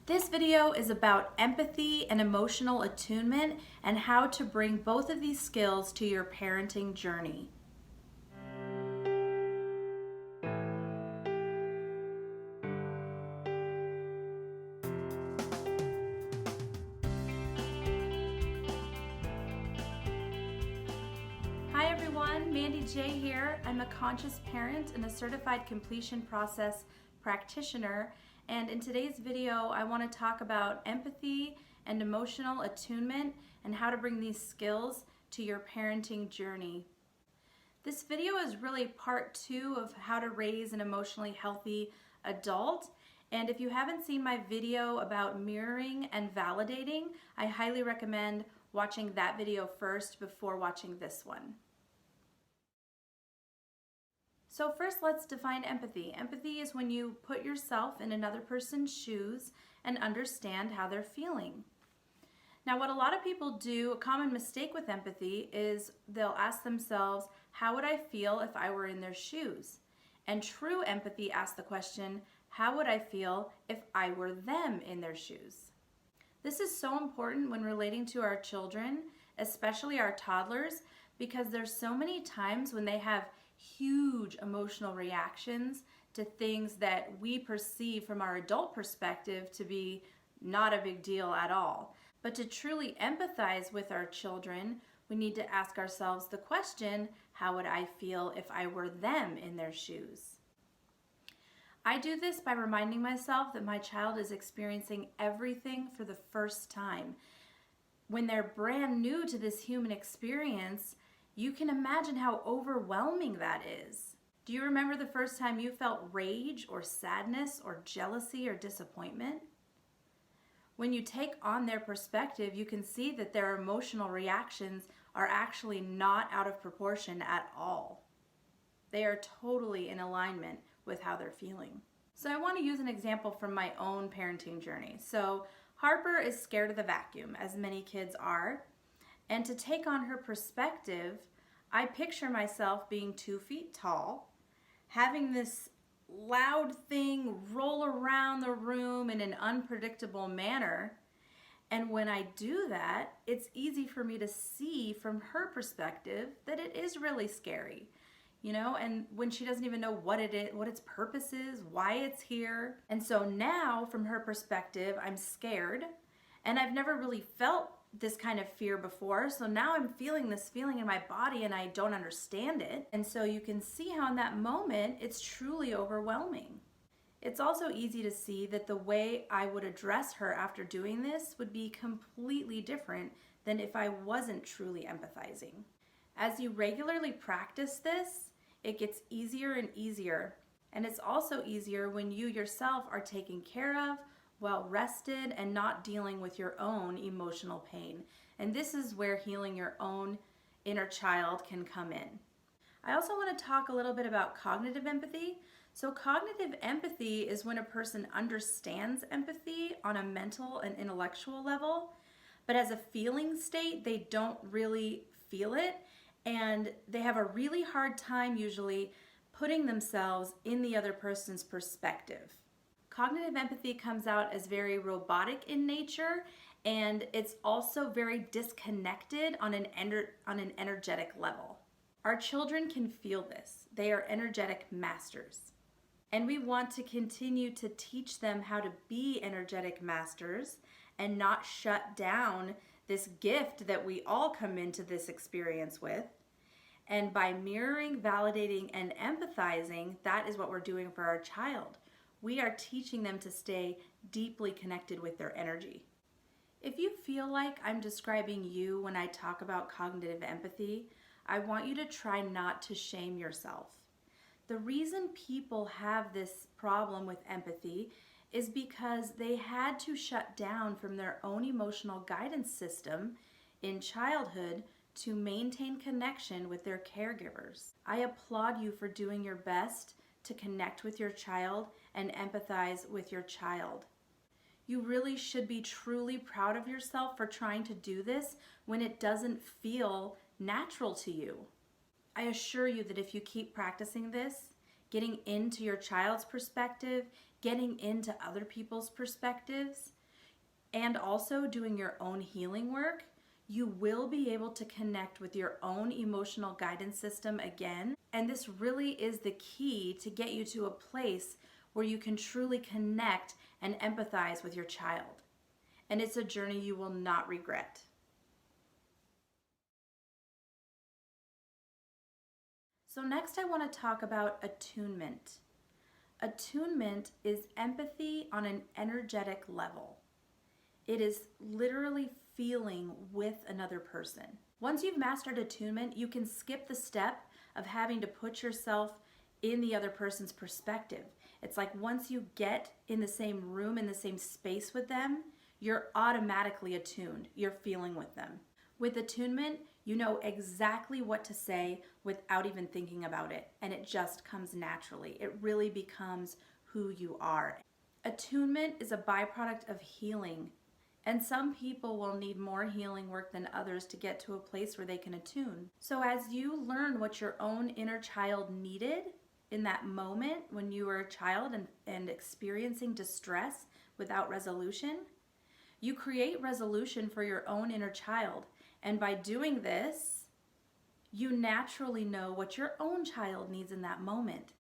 This video is about empathy and emotional attunement and how to bring both of these skills to your parenting journey. Hi everyone, Mandy Jay here. I'm a conscious parent and a certified completion process practitioner. And in today's video, I want to talk about empathy and emotional attunement and how to bring these skills to your parenting journey. This video is really part 2 of how to raise an emotionally healthy adult. And if you haven't seen my video about mirroring and validating, I highly recommend watching that video first before watching this one. So first, let's define empathy. Empathy is when you put yourself in another person's shoes and understand how they're feeling. Now, what a lot of people do, a common mistake with empathy, is they'll ask themselves, how would I feel if I were in their shoes? And true empathy asks the question, how would I feel if I were them in their shoes? This is so important when relating to our children, especially our toddlers, because there's so many times when they have huge emotional reactions to things that we perceive from our adult perspective to be not a big deal at all. But to truly empathize with our children, we need to ask ourselves the question, how would I feel if I were them in their shoes? I do this by reminding myself that my child is experiencing everything for the first time. When they're brand new to this human experience, you can imagine how overwhelming that is. Do you remember the first time you felt rage or sadness or jealousy or disappointment? When you take on their perspective, you can see that their emotional reactions are actually not out of proportion at all. They are totally in alignment with how they're feeling. So I want to use an example from my own parenting journey. So Harper is scared of the vacuum, as many kids are. And to take on her perspective, I picture myself being 2 feet tall, having this loud thing roll around the room in an unpredictable manner. And when I do that, it's easy for me to see from her perspective that it is really scary. And when she doesn't even know what it is, what its purpose is, why it's here. And so now, from her perspective, I'm scared, and I've never really felt this kind of fear before. So now I'm feeling this feeling in my body and I don't understand it. And so you can see how in that moment, it's truly overwhelming. It's also easy to see that the way I would address her after doing this would be completely different than if I wasn't truly empathizing. As you regularly practice this, it gets easier and easier. And it's also easier when you yourself are taken care of, well rested, and not dealing with your own emotional pain. And this is where healing your own inner child can come in. I also want to talk a little bit about cognitive empathy. So cognitive empathy is when a person understands empathy on a mental and intellectual level, but as a feeling state, they don't really feel it, and they have a really hard time usually putting themselves in the other person's perspective. Cognitive empathy comes out as very robotic in nature, and it's also very disconnected on an energetic level. Our children can feel this. They are energetic masters. And we want to continue to teach them how to be energetic masters and not shut down this gift that we all come into this experience with. And by mirroring, validating, and empathizing, that is what we're doing for our child. We are teaching them to stay deeply connected with their energy. If you feel like I'm describing you when I talk about cognitive empathy, I want you to try not to shame yourself. The reason people have this problem with empathy is because they had to shut down from their own emotional guidance system in childhood to maintain connection with their caregivers. I applaud you for doing your best to connect with your child and empathize with your child. You really should be truly proud of yourself for trying to do this when it doesn't feel natural to you. I assure you that if you keep practicing this, getting into your child's perspective, getting into other people's perspectives, and also doing your own healing work, you will be able to connect with your own emotional guidance system again. And this really is the key to get you to a place where you can truly connect and empathize with your child. And it's a journey you will not regret. So next I want to talk about attunement. Attunement is empathy on an energetic level. It is literally feeling with another person. Once you've mastered attunement, you can skip the step of having to put yourself in the other person's perspective. It's like once you get in the same room, in the same space with them, you're automatically attuned. You're feeling with them. With attunement, you know exactly what to say without even thinking about it, and it just comes naturally. It really becomes who you are. Attunement is a byproduct of healing, and some people will need more healing work than others to get to a place where they can attune. So as you learn what your own inner child needed in that moment when you were a child and experiencing distress without resolution, you create resolution for your own inner child. And by doing this, you naturally know what your own child needs in that moment.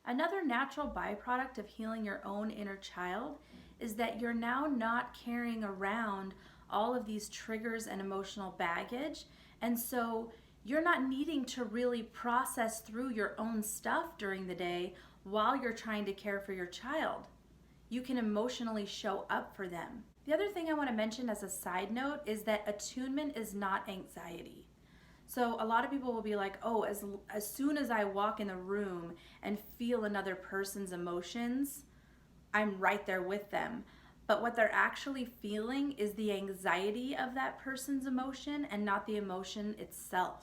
Another natural byproduct of healing your own inner child is that you're now not carrying around all of these triggers and emotional baggage. And so you're not needing to really process through your own stuff during the day while you're trying to care for your child. You can emotionally show up for them. The other thing I want to mention as a side note is that attunement is not anxiety. So a lot of people will be like, oh, as soon as I walk in the room and feel another person's emotions, I'm right there with them. But what they're actually feeling is the anxiety of that person's emotion and not the emotion itself.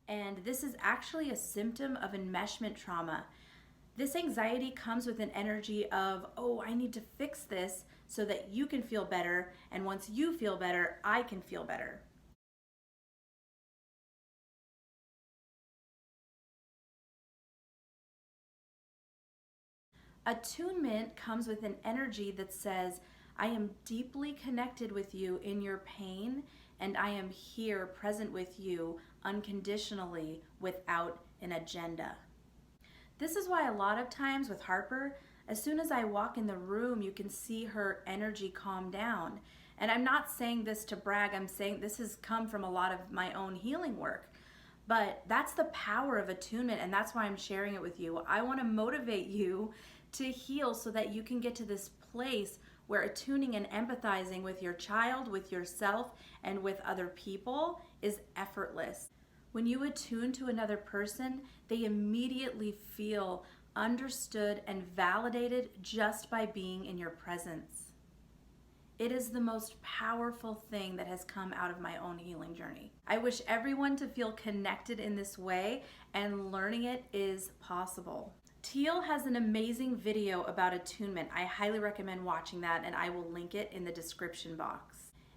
And this is actually a symptom of enmeshment trauma. This anxiety comes with an energy of, oh, I need to fix this so that you can feel better. And once you feel better, I can feel better. Attunement comes with an energy that says, I am deeply connected with you in your pain, and I am here present with you unconditionally without an agenda. This is why a lot of times with Harper, as soon as I walk in the room, you can see her energy calm down. And I'm not saying this to brag, I'm saying this has come from a lot of my own healing work. But that's the power of attunement, and that's why I'm sharing it with you. I want to motivate you to heal so that you can get to this place where attuning and empathizing with your child, with yourself, and with other people is effortless. When you attune to another person, they immediately feel understood and validated just by being in your presence. It is the most powerful thing that has come out of my own healing journey. I wish everyone to feel connected in this way, and learning it is possible. Teal has an amazing video about attunement. I highly recommend watching that, and I will link it in the description box.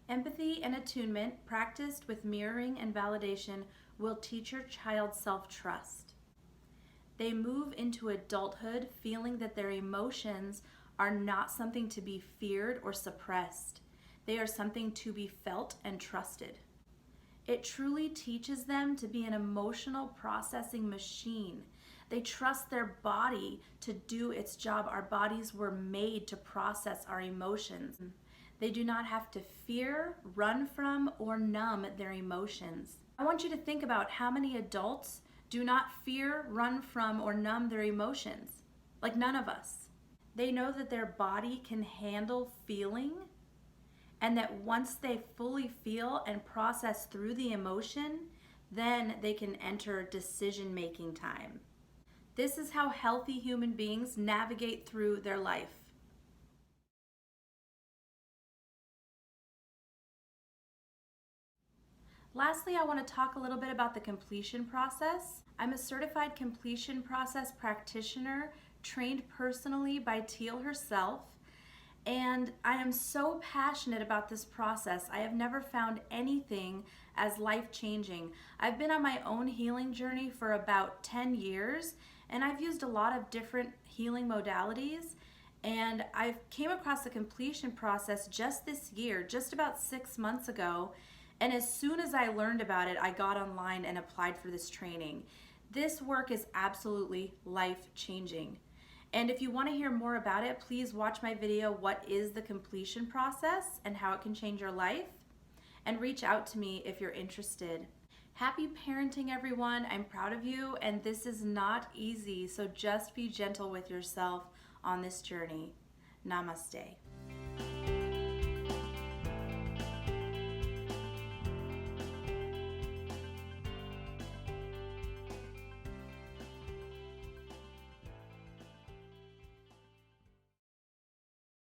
Empathy and attunement, practiced with mirroring and validation, will teach your child self-trust. They move into adulthood feeling that their emotions are not something to be feared or suppressed. They are something to be felt and trusted. It truly teaches them to be an emotional processing machine. They trust their body to do its job. Our bodies were made to process our emotions. They do not have to fear, run from, or numb their emotions. I want you to think about how many adults do not fear, run from, or numb their emotions. Like none of us. They know that their body can handle feeling, and that once they fully feel and process through the emotion, then they can enter decision-making time. This is how healthy human beings navigate through their life. Lastly, I want to talk a little bit about the completion process. I'm a certified completion process practitioner trained personally by Teal herself, and I am so passionate about this process. I have never found anything as life-changing. I've been on my own healing journey for about 10 years, and I've used a lot of different healing modalities, and I came across the completion process just this year, just about 6 months ago, and as soon as I learned about it, I got online and applied for this training. This work is absolutely life-changing. And if you want to hear more about it, please watch my video, What is the Completion Process and How It Can Change Your Life? And reach out to me if you're interested. Happy parenting, everyone. I'm proud of you, and this is not easy, so just be gentle with yourself on this journey. Namaste.